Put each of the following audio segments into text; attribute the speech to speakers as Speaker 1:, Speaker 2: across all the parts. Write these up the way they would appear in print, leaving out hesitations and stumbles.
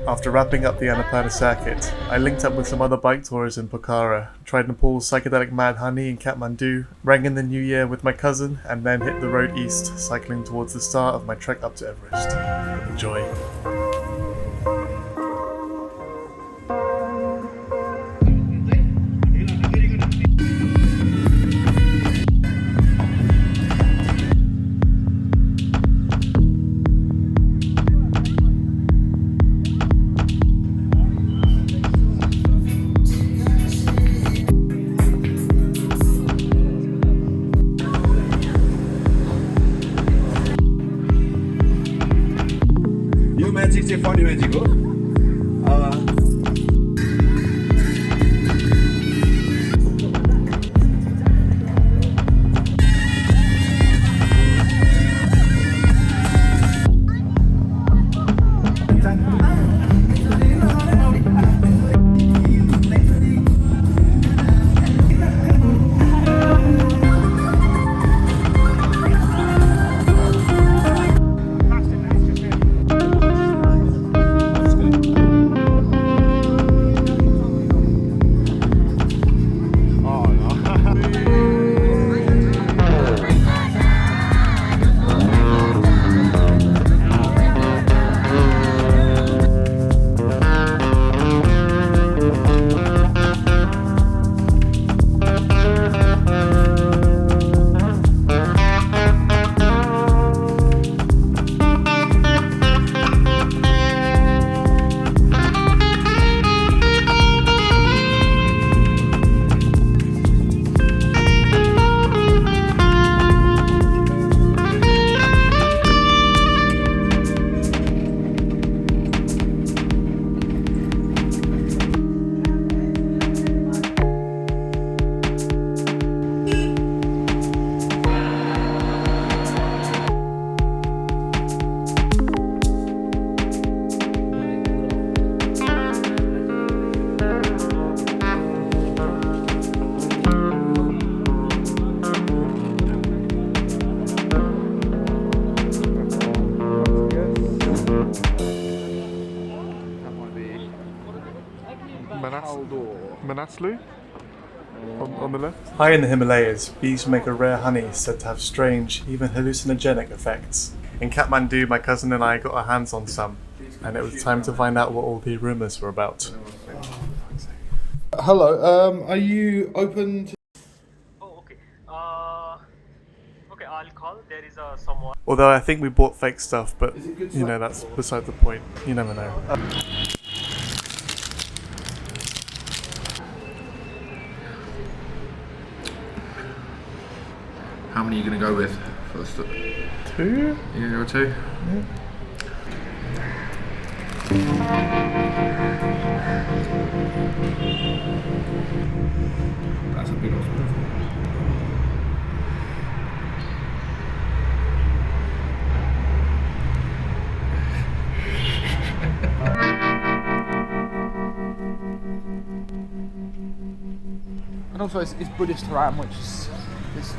Speaker 1: After wrapping up the Annapurna circuit, I linked up with some other bike tours in Pokhara, tried Nepal's psychedelic Mad Honey in Kathmandu, rang in the new year with my cousin, and then hit the road east, cycling towards the start of my trek up to Everest. Enjoy.
Speaker 2: Magic चाहिँ funny magic हो
Speaker 1: Manaslu? On the left? High in the Himalayas, bees make a rare honey said to have strange, even hallucinogenic effects. In Kathmandu, my cousin and I got our hands on some, and it was time to find out what all the rumours were about.
Speaker 3: Hello, are you open to...
Speaker 4: Oh, okay. Okay, I'll call. There is someone.
Speaker 1: Although I think we bought fake stuff, but you know, that's beside the point. You never know.
Speaker 3: How many are you going to go with for the stuff?
Speaker 1: 2?
Speaker 3: You going to go with 2?
Speaker 1: Yeah.
Speaker 3: That's a big old spoonful. And also it's Buddhist ram, which is just...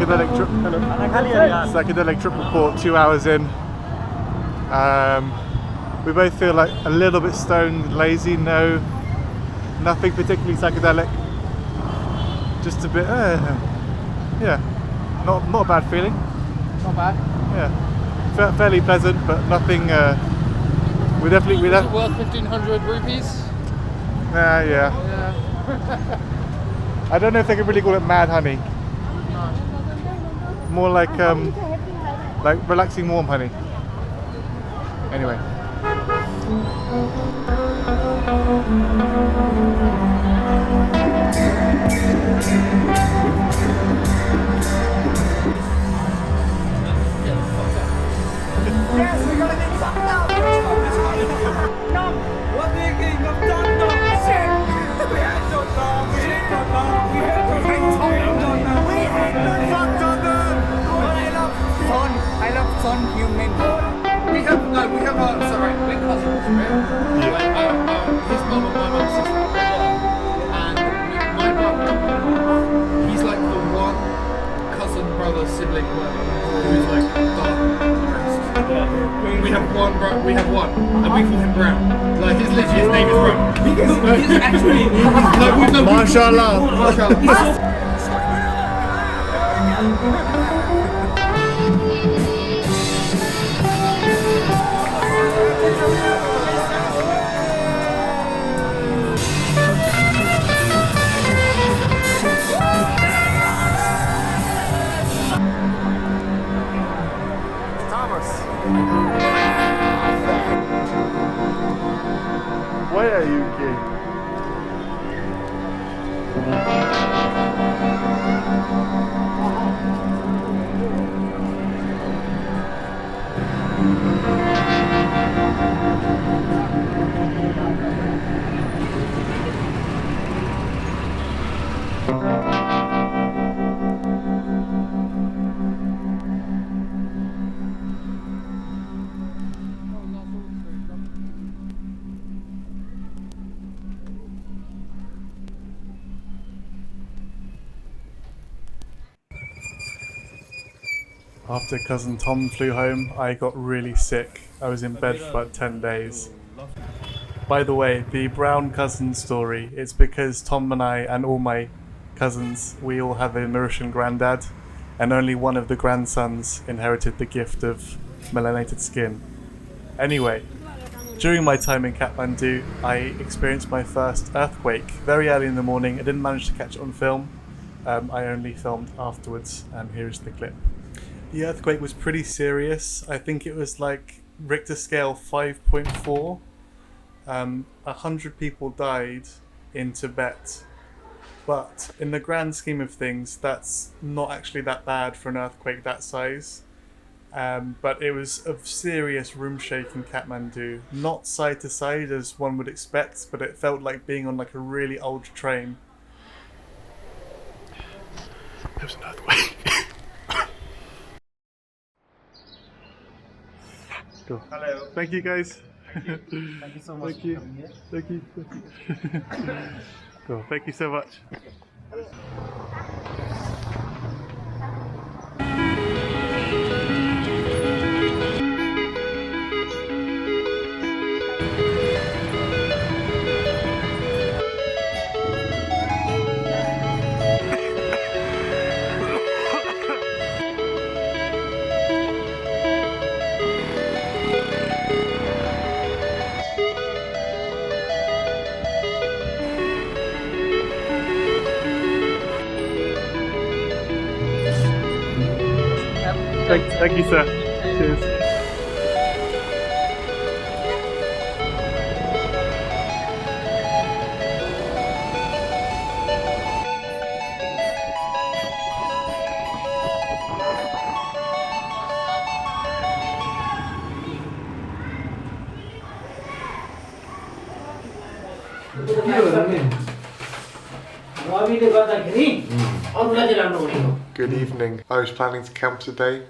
Speaker 1: psychedelic trip. Hello. Psychedelic trip report. 2 hours in. We both feel like a little bit stoned, lazy. No, nothing particularly psychedelic. Just a bit. Yeah, not a bad feeling.
Speaker 3: Not bad.
Speaker 1: Yeah, fairly pleasant, but nothing. We definitely.
Speaker 3: Is it worth 1,500 rupees?
Speaker 1: Yeah.
Speaker 3: Yeah.
Speaker 1: I don't know if they could really call it mad honey. More like relaxing warm honey. Anyway.
Speaker 2: Yes, we're gonna get fucked up! No! What do you think of done now? Shit! We had to done! We had to done! We had to done! We had to fucked up! But I love Son. I love Son human.
Speaker 3: We have sorry, we're cousins, right? His mum and my mum's sister, and my mum, he's like the one cousin, brother, sibling, who's like dark. We have one, and we call him Brown. Like his name is Brown.
Speaker 2: Because he's actually...
Speaker 1: Mashallah. Why are you gay? After cousin Tom flew home, I got really sick. I was in bed for about 10 days. By the way, the brown cousin story, it's because Tom and I and all my cousins, we all have a Mauritian granddad, and only one of the grandsons inherited the gift of melanated skin. Anyway, during my time in Kathmandu, I experienced my first earthquake very early in the morning. I didn't manage to catch it on film. I only filmed afterwards, and here's the clip. The earthquake was pretty serious. I think it was like Richter scale 5.4. 100 people died in Tibet. But in the grand scheme of things, that's not actually that bad for an earthquake that size. But it was a serious room shake in Kathmandu. Not side to side as one would expect, but it felt like being on like a really old train. There was an earthquake. Cool.
Speaker 2: Hello.
Speaker 1: Thank you guys.
Speaker 2: Thank you so much.
Speaker 1: Thank you. Thank you. Cool. Thank you so much. Thank you, sir. Cheers. Good evening. I was planning to camp today,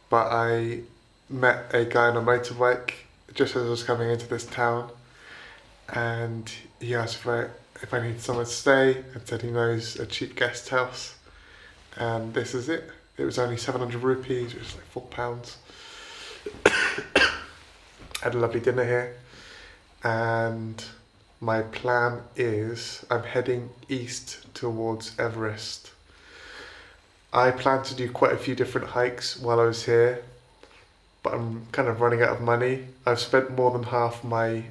Speaker 1: but I met a guy on a motorbike just as I was coming into this town, and he asked if I needed somewhere to stay and said he knows a cheap guest house, and this is it. It was only 700 rupees, which is like £4. Had a lovely dinner here, and my plan is I'm heading east towards Everest. I plan to do quite a few different hikes while I was here, but I'm kind of running out of money. I've spent more than half my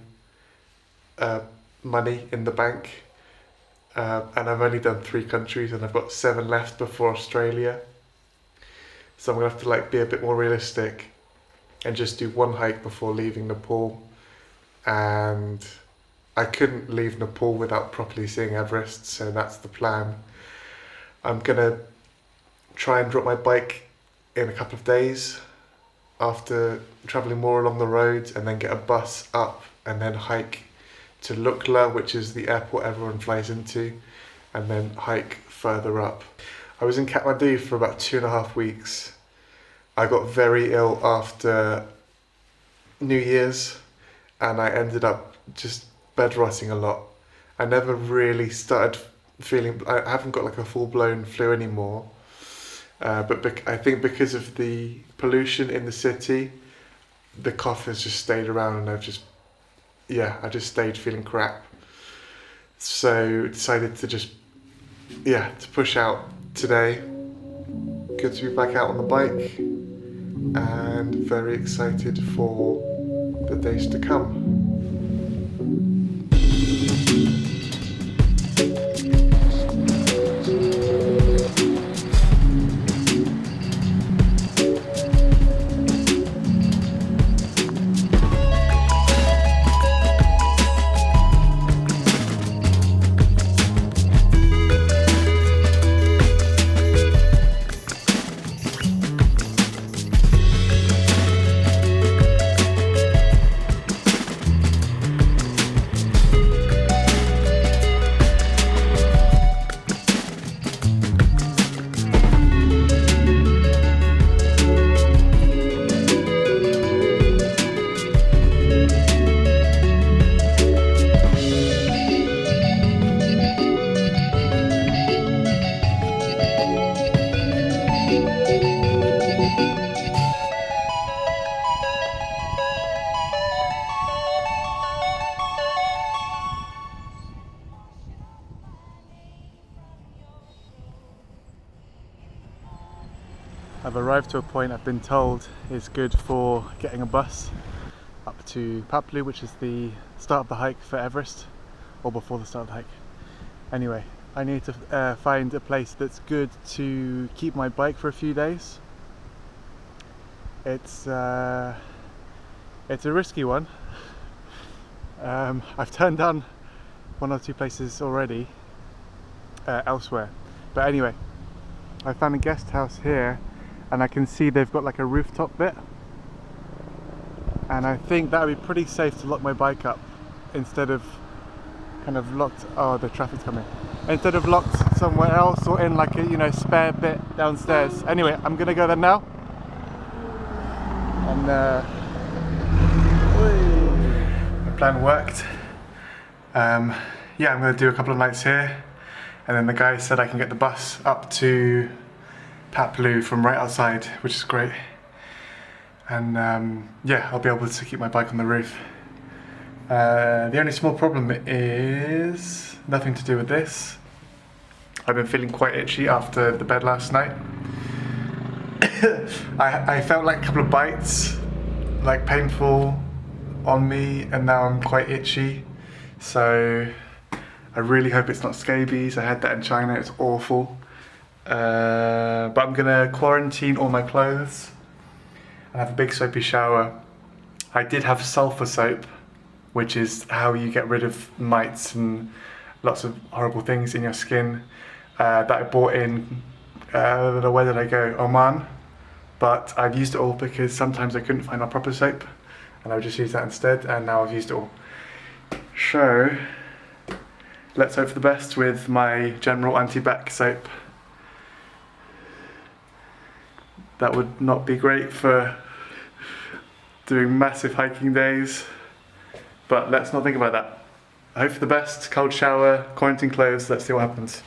Speaker 1: money in the bank, and I've only done 3 countries, and I've got 7 left before Australia. So I'm gonna have to like be a bit more realistic and just do 1 hike before leaving Nepal. And I couldn't leave Nepal without properly seeing Everest, so that's the plan. I'm gonna try and drop my bike in a couple of days after travelling more along the roads, and then get a bus up and then hike to Lukla, which is the airport everyone flies into, and then hike further up. I was in Kathmandu for about 2.5 weeks. I got very ill after New Year's, and I ended up just bedrotting a lot. I never really started feeling, I haven't got like a full-blown flu anymore, but I think because of the pollution in the city, the cough has just stayed around, and I just stayed feeling crap. So decided to just, to push out today. Good to be back out on the bike, and very excited for the days to come. I've arrived to a point I've been told is good for getting a bus up to Paplu, which is the start of the hike for Everest, or before the start of the hike. Anyway, I need to find a place that's good to keep my bike for a few days. It's a risky one. I've turned down 1 or 2 places already elsewhere, but anyway, I found a guest house here, and I can see they've got like a rooftop bit, and I think that would be pretty safe to lock my bike up instead of kind of locked. Oh, the traffic's coming. Instead of locked somewhere else, or in like a spare bit downstairs. Anyway, I'm gonna go there now, and the plan worked. I'm gonna do a couple of nights here, and then the guy said I can get the bus up to Paplu from right outside, which is great. And I'll be able to keep my bike on the roof. The only small problem is nothing to do with this. I've been feeling quite itchy after the bed last night. I felt like a couple of bites, like painful on me, and now I'm quite itchy. So I really hope it's not scabies. I had that in China, it's awful. But I'm gonna quarantine all my clothes and have a big soapy shower. I did have sulfur soap, which is how you get rid of mites and lots of horrible things in your skin, that I bought in, where did I go? Oman. But I've used it all because sometimes I couldn't find my proper soap, and I would just use that instead, and now I've used it all. So let's hope for the best with my general anti-bac soap. That would not be great for doing massive hiking days, but let's not think about that. I hope for the best, cold shower, quarantine clothes, let's see what happens.